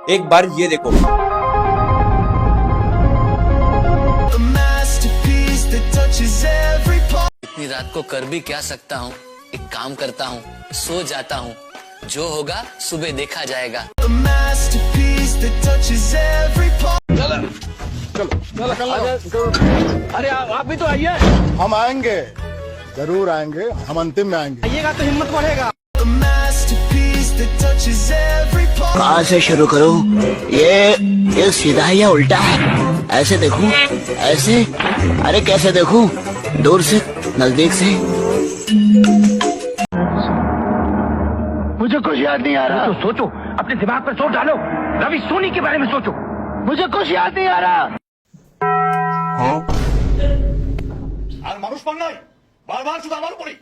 एक बार ये देखो। इतनी रात को कर भी क्या सकता हूँ, एक काम करता हूँ, सो जाता हूँ, जो होगा सुबह देखा जाएगा। अरे आप भी तो आइए। हम आएंगे, जरूर आएंगे, हम अंतिम में आएंगे। आइएगा तो हिम्मत बढ़ेगा। कहाँ से शुरू करूं? ये सीधा है या उल्टा है? ऐसे देखूं? ऐसे? अरे कैसे देखूं? दूर से, नजदीक से? मुझे कुछ याद नहीं आ रहा। तो सोचो, अपने दिमाग पर जोर डालो, रवि सोनी के बारे में सोचो। मुझे कुछ याद नहीं आ रहा। আর মানুষ পান নাই, বারবার শুধু আমার উপরেই।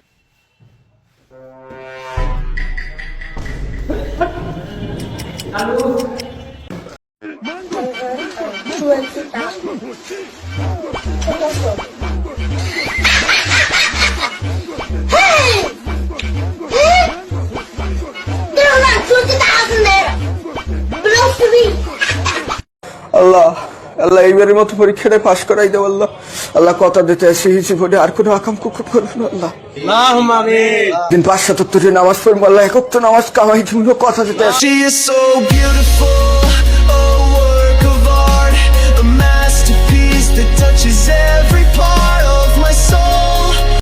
আল্লাহ আল্লাহ এইবারের মতো পরীক্ষাটা পাশ করাই দাও আল্লাহ। আল্লাহ কথা দিতে আসি জীবনে আর কোনো আকাম কুকুর করবো না আল্লাহ। দিন 577 নামাজ পড়বো আল্লাহ, এক ওয়াক্ত নামাজ কামাই দিব, কথা দিতে আসি। She is so beautiful, a work of art, a masterpiece that touches every part of my soul.